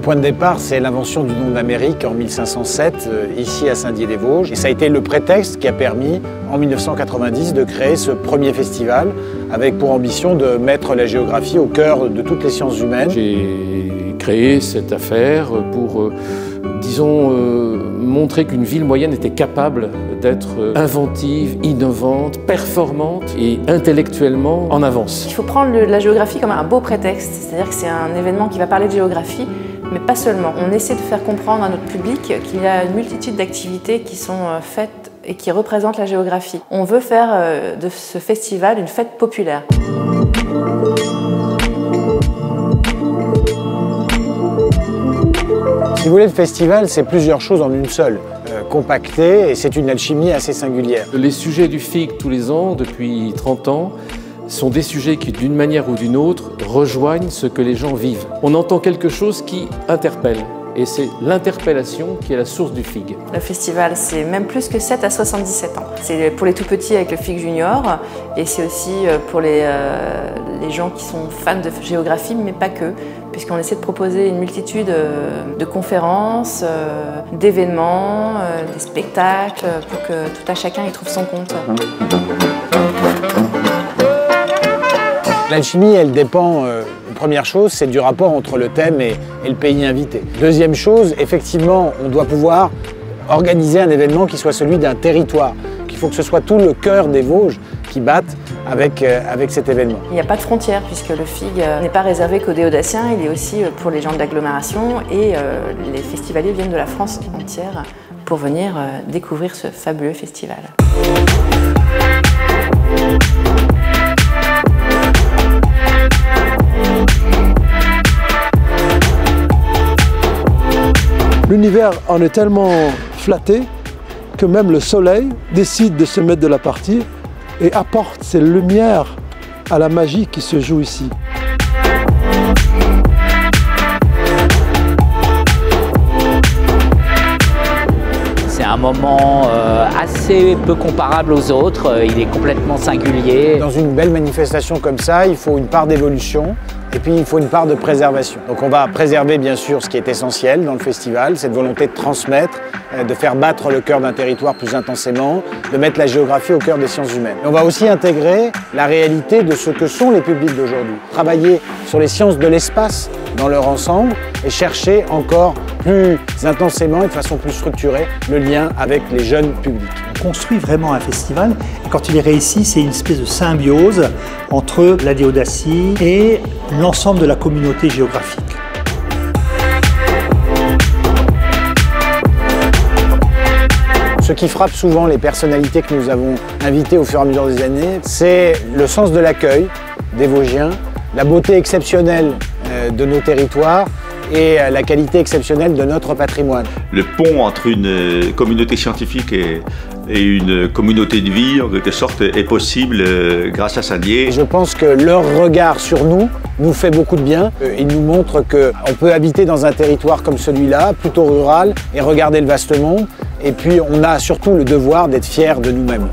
point de départ, c'est l'invention du nom d'Amérique en 1507, ici à Saint-Dié-des-Vosges. Et ça a été le prétexte qui a permis, en 1990, de créer ce premier festival, avec pour ambition de mettre la géographie au cœur de toutes les sciences humaines. J'ai créé cette affaire pour, disons, montrer qu'une ville moyenne était capable d'être inventive, innovante, performante et intellectuellement en avance. Il faut prendre la géographie comme un beau prétexte, c'est-à-dire que c'est un événement qui va parler de géographie, mais pas seulement. On essaie de faire comprendre à notre public qu'il y a une multitude d'activités qui sont faites et qui représentent la géographie. On veut faire de ce festival une fête populaire. Si vous voulez, le festival, c'est plusieurs choses en une seule. Compacté, et c'est une alchimie assez singulière. Les sujets du FIG tous les ans, depuis 30 ans, sont des sujets qui, d'une manière ou d'une autre, rejoignent ce que les gens vivent. On entend quelque chose qui interpelle, et c'est l'interpellation qui est la source du FIG. Le festival, c'est même plus que 7 à 77 ans. C'est pour les tout-petits avec le FIG Junior, et c'est aussi pour les gens qui sont fans de géographie, mais pas que, puisqu'on essaie de proposer une multitude de conférences, d'événements, des spectacles, pour que tout à chacun y trouve son compte. L'alchimie, elle dépend, première chose, c'est du rapport entre le thème et le pays invité. Deuxième chose, effectivement, on doit pouvoir organiser un événement qui soit celui d'un territoire. Il faut que ce soit tout le cœur des Vosges qui batte avec cet événement. Il n'y a pas de frontières, puisque le FIG n'est pas réservé qu'aux Déodaciens, il est aussi pour les gens de l'agglomération, et les festivaliers viennent de la France entière pour venir découvrir ce fabuleux festival. L'univers en est tellement flatté que même le soleil décide de se mettre de la partie et apporte ses lumières à la magie qui se joue ici. C'est un moment assez peu comparable aux autres, il est complètement singulier. Dans une belle manifestation comme ça, il faut une part d'évolution. Et puis il faut une part de préservation. Donc on va préserver bien sûr ce qui est essentiel dans le festival, cette volonté de transmettre, de faire battre le cœur d'un territoire plus intensément, de mettre la géographie au cœur des sciences humaines. Et on va aussi intégrer la réalité de ce que sont les publics d'aujourd'hui. Travailler sur les sciences de l'espace dans leur ensemble et chercher encore plus intensément et de façon plus structurée le lien avec les jeunes publics. On construit vraiment un festival et quand il est réussi, c'est une espèce de symbiose entre la Déodacie et l'ensemble de la communauté géographique. Ce qui frappe souvent les personnalités que nous avons invitées au fur et à mesure des années, c'est le sens de l'accueil des Vosgiens, la beauté exceptionnelle de nos territoires et la qualité exceptionnelle de notre patrimoine. Le pont entre une communauté scientifique et une communauté de vie, en quelque sorte, est possible grâce à Saint-Dié. Je pense que leur regard sur nous fait beaucoup de bien. Ils nous montrent qu'on peut habiter dans un territoire comme celui-là, plutôt rural, et regarder le vaste monde. Et puis on a surtout le devoir d'être fiers de nous-mêmes.